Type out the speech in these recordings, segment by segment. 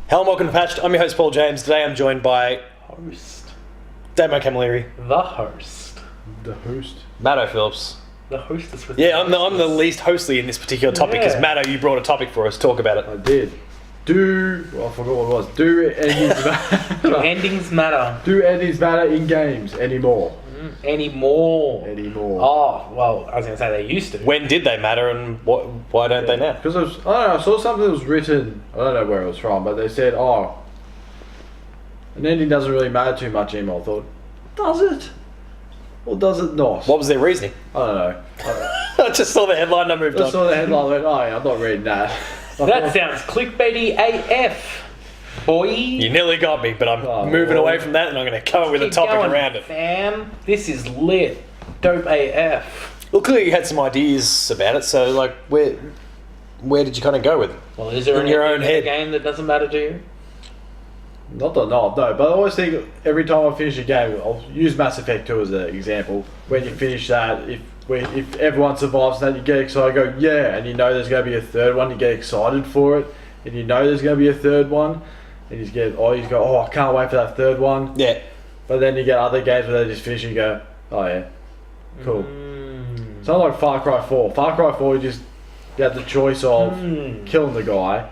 Hello and welcome to Patched. I'm your host Paul James. Today I'm joined by Host. Damo Camilleri, The host. The host. Matto Phillips. The hostess with Yeah, I'm the least hostly in this particular topic because Matto, you brought a topic for us. Talk about it. I did. I forgot what it was. Do endings matter? Do endings matter? Do endings matter in games anymore? Anymore. Oh, well, I was going to say they used to. When did they matter and why don't they now? Because I don't know, I saw something that was written, I don't know where it was from, but they said, an ending doesn't really matter too much anymore. I thought, does it? Or does it not? What was their reasoning? I don't know. I just saw the headline and moved I on. saw the headline and went, I'm not reading that. That sounds clickbaity AF, boy. You nearly got me, but I'm moving away from that and I'm going to come up with a topic around it. Fam, this is lit. Dope AF. Well, clearly you had some ideas about it, so like, where did you kind of go with it? Well, is there in your own head game that doesn't matter to you? No, but I always think every time I finish a game, I'll use Mass Effect 2 as an example. When you finish that, if everyone survives that, you get excited, go, yeah, and you know there's going to be a third one, you get excited for it, and you know there's going to be a third one, and you go, I can't wait for that third one. Yeah. But then you get other games where they just finish and you go, oh yeah, cool. It's not like Far Cry 4. Far Cry 4, you have the choice of killing the guy,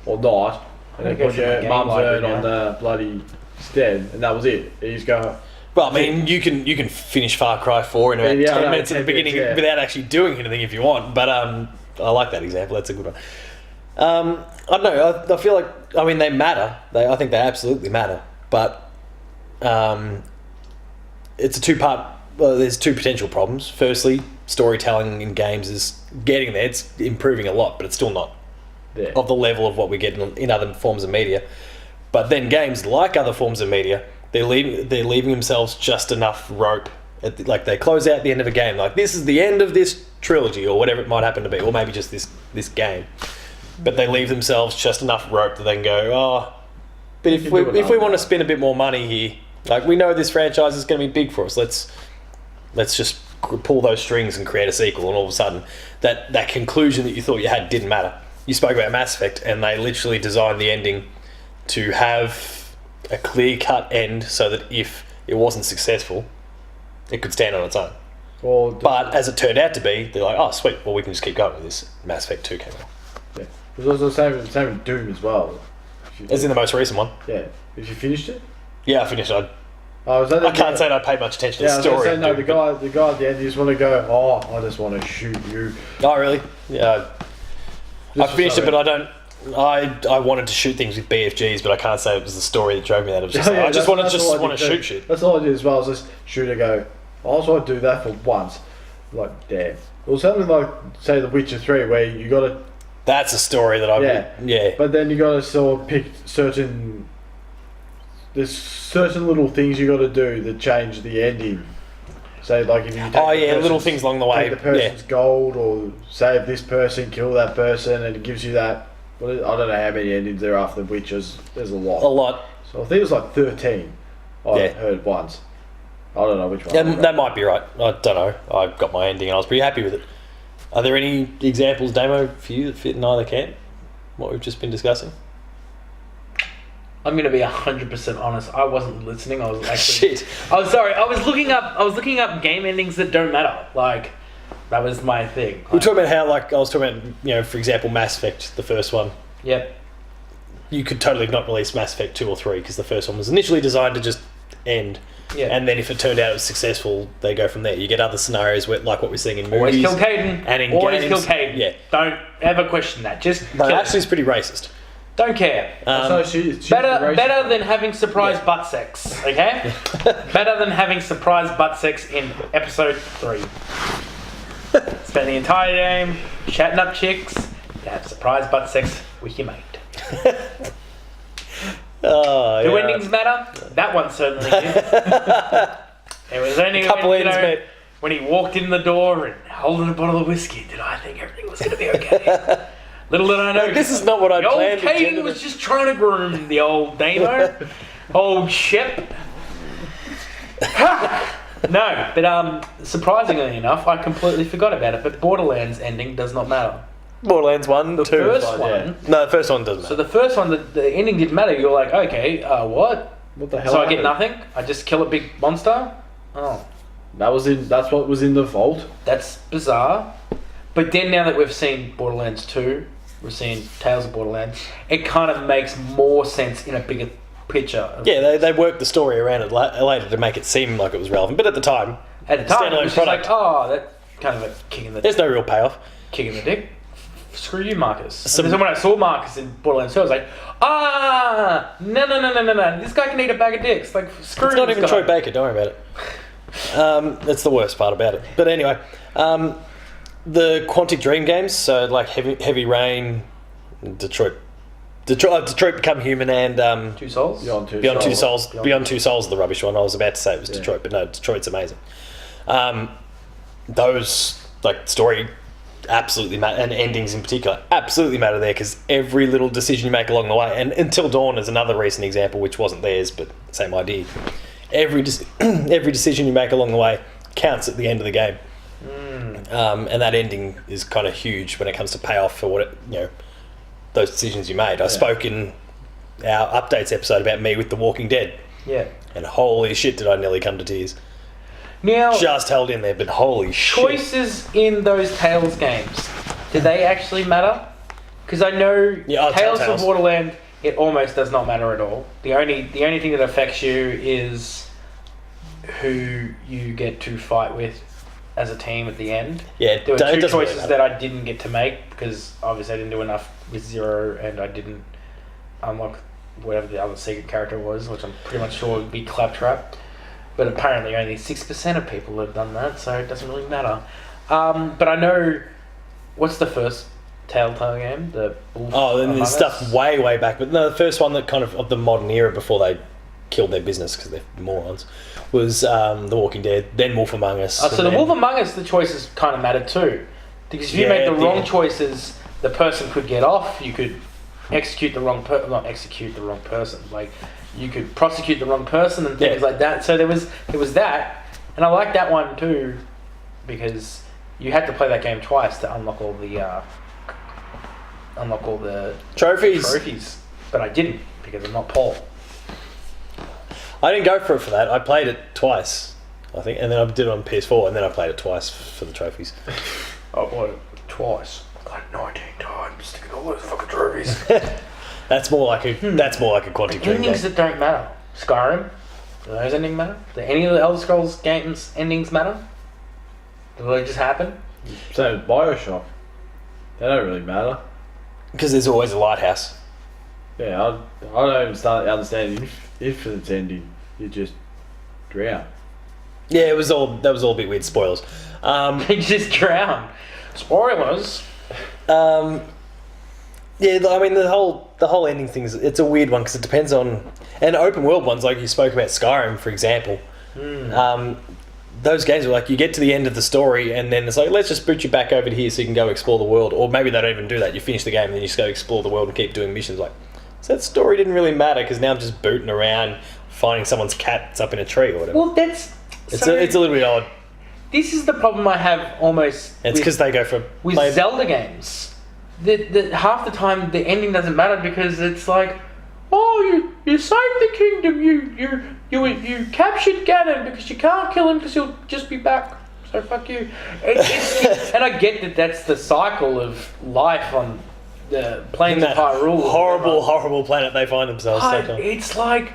or not, and then put your mum's urn on the bloody stead, and that was it. You just go... Well, I mean, you can finish Far Cry 4 in about 10 minutes at the beginning without actually doing anything if you want. But I like that example. That's a good one. I don't know. I feel like, I mean, they matter. I think they absolutely matter. But it's a two-part... Well, there's two potential problems. Firstly, storytelling in games is getting there. It's improving a lot, but it's still not of the level of what we get in other forms of media. But then games, like other forms of media... They're leaving themselves just enough rope. Like they close out the end of a game. Like this is the end of this trilogy or whatever it might happen to be, or maybe just this game. But they leave themselves just enough rope that they can go, but if we want to spend a bit more money here, like we know this franchise is going to be big for us. Let's just pull those strings and create a sequel. And all of a sudden, that conclusion that you thought you had didn't matter. You spoke about Mass Effect, and they literally designed the ending to have a clear-cut end so that if it wasn't successful, it could stand on its own. But as it turned out to be, they're like, oh, sweet, well, we can just keep going with this. Mass Effect 2 came out. Yeah. It was also the same with Doom as well. As in the most recent one? Yeah. If you finished it? Yeah, I finished it. I can't say that I paid much attention to the story. No, the guy at the end, you just want to go, I just want to shoot you. Oh, really? Yeah. I finished it, but I don't... I wanted to shoot things with BFGs, but I can't say it was the story that drove me that. It was just I just want to shoot shit. That's all I did as well. I was just shoot and go. I also want to do that for once. Like, damn. Or something like, say, The Witcher 3, where you got to... That's a story that I... Yeah. But then you got to sort of pick certain... There's certain little things you got to do that change the ending. Say, like, if you take little things along the way. Take the person's gold, or save this person, kill that person, and it gives you that... Well, I don't know how many endings there are after The Witchers. There's a lot. A lot. So I think it was like 13. I heard once. I don't know which one. Yeah, that might be right. I don't know. I got my ending and I was pretty happy with it. Are there any examples, Damo, for you that fit in either camp? What we've just been discussing? I'm going to be 100% honest. I wasn't listening. I was actually... Shit. I was sorry. I was looking up game endings that don't matter. Like... That was my thing. We're talking about how, like, I was talking about, for example, Mass Effect, the first one. Yep. You could totally not release Mass Effect 2 or 3 because the first one was initially designed to just end. Yeah. And then if it turned out it was successful, they go from there. You get other scenarios where, like what we're seeing in movies. Always kill Caden. And in Always games. kill Caden. Yeah. Don't ever question that. Just No, kill actually, him. it's pretty racist. Don't care. She's Better than having surprise butt sex, okay? Better than having surprise butt sex in episode 3. Spend the entire game chatting up chicks to have surprise butt sex with your mate. Do endings matter? That one certainly did. It was only a couple ends, mate. When he walked in the door and holding a bottle of whiskey, did I think everything was going to be okay? Little did I know. This is not what I planned. Old Caden was just trying to groom the old Damo. Old Shep. No, but surprisingly enough, I completely forgot about it. But Borderlands ending does not matter. Borderlands 1, 2. First one. No, the first one doesn't So matter. the first one, the ending didn't matter. You're like, okay, what? What the hell? So I get happened? nothing. I just kill a big monster. Oh, That's what was in the vault. that's bizarre. But then now that we've seen Borderlands 2, we're seeing Tales of Borderlands, it kind of makes more sense in a bigger picture. Yeah, they worked the story around it later to make it seem like it was relevant. But at the time, At the time, standalone it was just like, product. oh, that's kind of a kick in the there's no real payoff. dick. Screw you, Marcus. Some- And then when I saw Marcus in Borderlands 2, I was like, no. This guy can eat a bag of dicks. Like, screw It's not this even guy. Troy Baker, don't worry about it. That's the worst part about it. But anyway, the Quantic Dream games, so like Heavy Rain, Detroit Become Human, and Two Souls? Beyond Two Souls are the rubbish one. I was about to say it was Detroit, but no, Detroit's amazing. Those, like, story absolutely matter, and endings in particular absolutely matter there, because every little decision you make along the way, and Until Dawn is another recent example which wasn't theirs, but same idea. Every decision you make along the way counts at the end of the game. And that ending is kind of huge when it comes to payoff for what those decisions you made. I spoke in our updates episode about me with The Walking Dead, and holy shit did I nearly come to tears. Now, Just held in there, but holy shit. choices in those Tales games, do they actually matter? Because I know Tales Telltales. of Borderland, it almost does not matter at all. The only thing that affects you is who you get to fight with as a team at the end. Yeah, There were it two doesn't really choices matter. that I didn't get to make because obviously I didn't do enough with Zero, and I didn't unlock whatever the other secret character was, which I'm pretty much sure would be Claptrap. But apparently only 6% of people have done that, so it doesn't really matter. But I know, what's the first Telltale game? The Wolf Oh, then Among there's Us? stuff way back. But no, the first one that kind of the modern era before they killed their business because they're morons was The Walking Dead, then Wolf Among Us. So the Wolf Among Us, the choices kind of mattered too. Because if you made the wrong choices, the person could get off, you could execute the wrong not execute the wrong person, like you could prosecute the wrong person and things like that. So there was that, and I like that one too because you had to play that game twice to unlock all the trophies. But I didn't because I'm not Paul. I didn't go for it for that. I played it twice, I think, and then I did it on PS4, and then I played it twice for the trophies. I played it twice. Like 19 times to get all those fucking trophies. That's more like a Quantic Dream game. Endings that don't matter. Skyrim, do those endings matter? Do any of the Elder Scrolls games endings matter? Do they just happen? So with Bioshock, they don't really matter. Because there's always a lighthouse. Yeah, I don't even start to understand if it's ending. You just drown. Yeah, that was all a bit weird. Spoilers. They just drown. Spoilers. Yeah, I mean the whole ending thing it's a weird one because it depends on, and open world ones like you spoke about Skyrim, for example. Those games are like you get to the end of the story and then it's like let's just boot you back over to here so you can go explore the world, or maybe they don't even do that. You finish the game and then you just go explore the world and keep doing missions. Like, so that story didn't really matter because now I'm just booting around finding someone's cat that's up in a tree or whatever. Well, that's... It's a little bit odd. This is the problem I have almost It's because they go for with Zelda games. The half the time the ending doesn't matter because it's like, oh, you saved the kingdom, you captured Ganon because you can't kill him because he'll just be back. So fuck you. And I get that that's the cycle of life on the plains of Hyrule. Horrible planet they find themselves. But it's like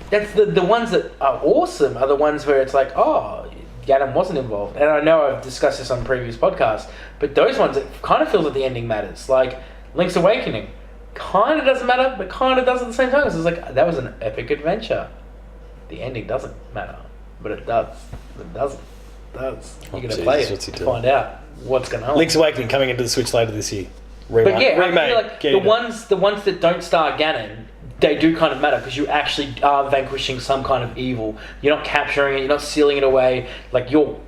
that's the ones that are awesome are the ones where it's like, oh, Ganon wasn't involved. And I know I've discussed this on previous podcasts, but those ones, it kind of feels like the ending matters. Like Link's Awakening, kind of doesn't matter, but kind of does at the same time. It's like, that was an epic adventure. The ending doesn't matter, but it does. It doesn't. It does. You're going to play it to find out what's going on. Link's Awakening coming into the Switch later this year. But yeah, I feel like the ones that don't star Ganon, they do kind of matter because you actually are vanquishing some kind of evil. You're not capturing it. You're not sealing it away. Like you're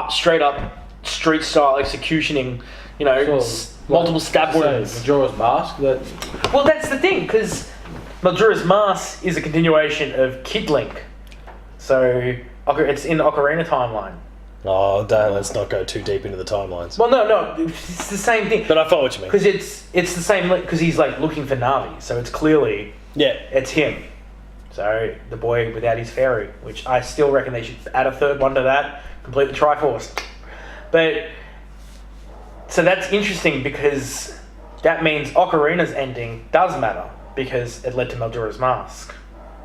straight up street style executioning. Multiple stab wounds. Majora's Mask. Well, that's the thing because Majora's Mask is a continuation of Kid Link, so it's in the Ocarina timeline. Oh, don't, let's not go too deep into the timelines. Well, no, it's the same thing. But I follow what you mean. Because it's the same, because he's like looking for Navi, so it's clearly it's him. So the boy without his fairy, which I still reckon they should add a third one to that, complete the Triforce. But so that's interesting because that means Ocarina's ending does matter because it led to Majora's Mask.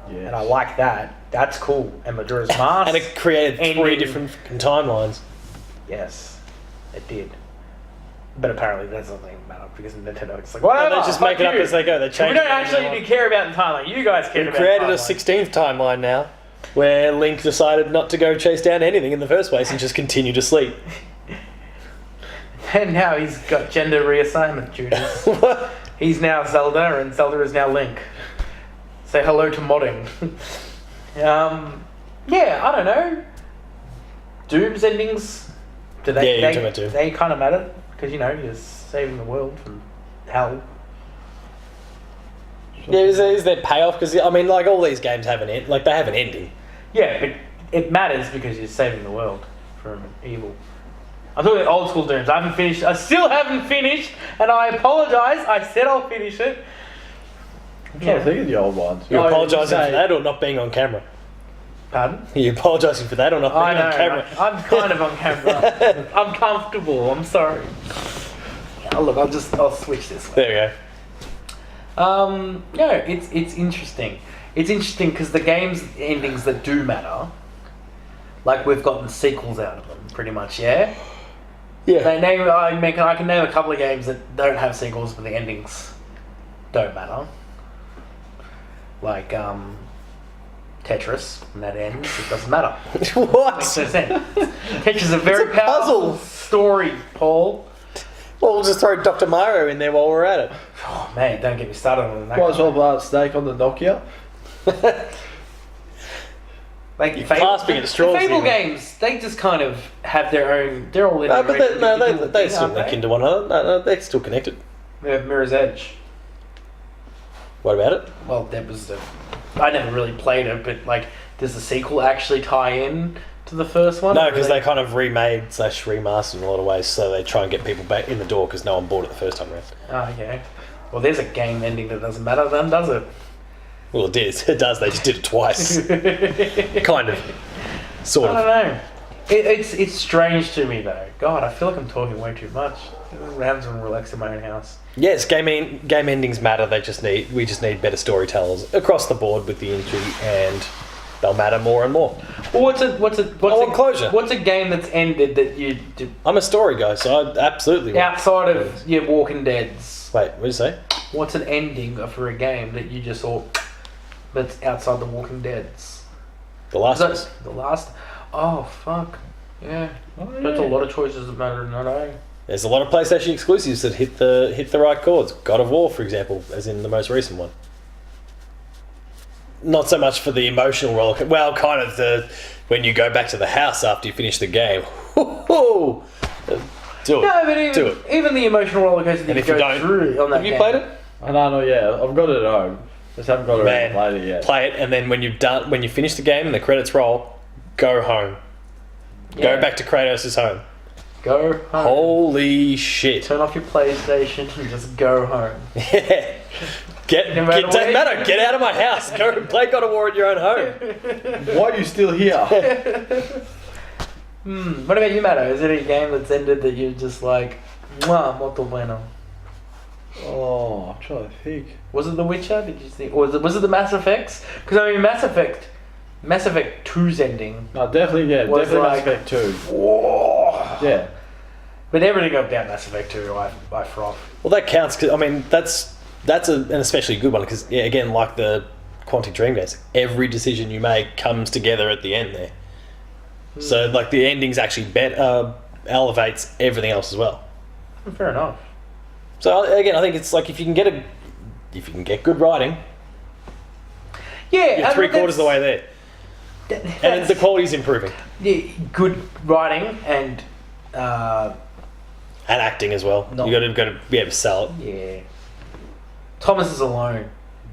Yes. And I like that. That's cool. And Majora's Mask. And it created three different fucking timelines. Yes, it did. But apparently that doesn't even matter because Nintendo is like, whatever. They just make it up as they go. They change. We don't actually even care about the timeline. You guys care about the created timeline. a 16th timeline now, where Link decided not to go chase down anything in the first place and just continue to sleep. And now he's got gender reassignment duties. What? He's now Zelda, and Zelda is now Link. Say hello to modding. Yeah, I don't know. Doom's endings. Do they? Yeah, you're talking about Doom. They kind of matter because you're saving the world from hell. Yeah, is there payoff? Because I mean, like all these games have an end. Like they have an ending. Yeah, but it matters because you're saving the world from evil. I'm talking about old school Dooms. I haven't finished. I still haven't finished, and I apologise. I said I'll finish it. I'm trying to think of the old ones. You're apologising for that or not being on camera? Pardon? You're apologising for that or not being on camera? I'm kind of on camera. I'm comfortable. I'm sorry. Oh, look, I'll switch this way. There we go. No, it's interesting. It's interesting because the game's endings that do matter, like we've gotten sequels out of them, pretty much. Yeah. Yeah. I can name a couple of games that don't have sequels, but the endings don't matter. Like Tetris, when that ends, it doesn't matter. What? Makes no sense. Tetris is a very It's a puzzle. powerful story, Paul. Well, we'll just throw Dr. Mario in there while we're at it. Oh man, don't get me started on that. Might as well blow a snake on the Nokia. Like You're clasping at the straws Fable here. games, they just kind of have their own. They're all in. No, but they still link into one another. No, they're still connected. They have Mirror's Edge. What about it? Well, that was I never really played it, but like, does the sequel actually tie in to the first one? No, because they kind of remade / remastered in a lot of ways, so they try and get people back in the door because no one bought it the first time around. Oh, okay. Well, there's a game ending that doesn't matter then, does it? Well, it is. It does. They just did it twice. Kind of. Sort of. I don't know. It's strange to me though. God, I feel like I'm talking way too much. I'm having to relax in my own house. Yes, game endings matter. We just need better storytellers across the board with the industry, and they'll matter more and more. Well, what's closure. What's a game that's ended that you do I'm a story guy, so I absolutely want outside of your Walking Dead's? Wait, what did you say? What's an ending for a game that you just saw that's outside the Walking Dead's? The Last of Us. The last. Oh fuck. Yeah. That's a lot of choices that matter. No. There's a lot of PlayStation exclusives that hit the right chords. God of War, for example, as in the most recent one. Not so much for the emotional roller. Well, kind of when you go back to the house after you finish the game. Do it. No, but even the emotional roller coaster that And you if you go don't, through on that have you game. played it? I know, not yet. I've got it at home. Just haven't got it around and played it yet. Play it, and then when you finish the game and the credits roll, go home. Yeah. Go back to Kratos' home. Go home. Holy shit. Turn off your PlayStation and just go home. Yeah. Get out of my house. Go and play God of War at your own home. Why are you still here? What about you, Matto? Is it a game that's ended that you're just like, mwah, molto bueno? Oh, I'm trying to think. Was it The Witcher? Did you think, or was it the Mass Effects? Because I mean, Mass Effect 2's ending. No, definitely, yeah. Was Definitely like- Mass Effect 2. Whoa. Yeah. But everything about Mass Effect 2, I froth. Well, that counts because I mean that's an especially good one because again, like the Quantic Dream games, every decision you make comes together at the end there. So like the ending's actually elevates everything else as well. Fair enough. So again, I think it's like if you can get good writing, Yeah, you're 3/4 of the way there, and the quality's improving, yeah, good writing and acting as well. No. You got to be able to sell it. yeah. Thomas is alone.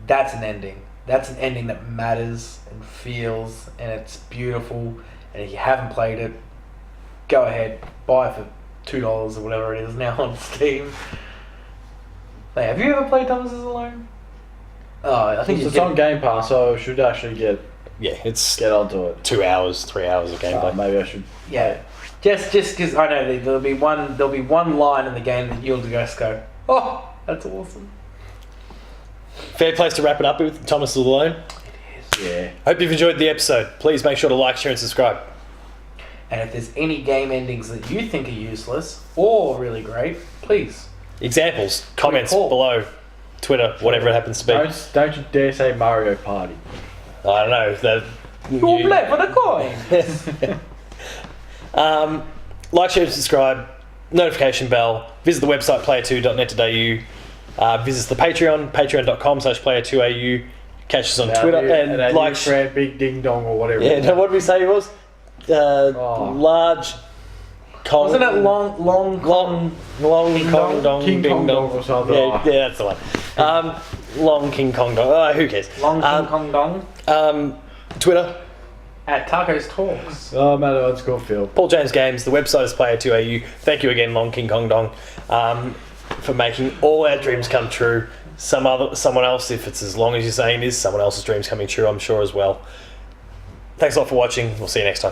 That's an ending. That's an ending that matters and feels, and it's beautiful. And if you haven't played it, go ahead, buy it for $2 or whatever it is now on Steam. Hey, have you ever played Dumbers Alone? Oh, I think It's on Game Pass, so I should actually get it's onto it. 2 hours, 3 hours of gameplay. Maybe I should. Yeah, just because I know there'll be one line in the game that you'll just go, oh, that's awesome. Fair place to wrap it up with. Thomas is alone. Yeah. Hope you've enjoyed the episode. Please make sure to like, share, and subscribe. And if there's any game endings that you think are useless or really great, please. Examples, comments below, Twitter, whatever it happens to be. Don't you dare say Mario Party. I don't know. You'll play for the coin. Like, share, subscribe, notification bell. Visit the website player2.net.au. Visit the Patreon, patreon.com/player2au. Catch us on Twitter and like. Big Ding Dong or whatever. Yeah, no, what did we say it was? Large. Wasn't it long Kong Dong King Ding Kong Dong or something. Yeah, that's the one. Long King Kong Dong. Oh, who cares? Long King Kong Dong. Twitter. At Tacos Talks. Oh man, that's cool, Phil. Paul James Games. The website is player2au. Thank you again, Long King Kong Dong, for making all our dreams come true. Someone else, if it's as long as you're saying it is, someone else's dreams coming true, I'm sure as well. Thanks a lot for watching. We'll see you next time.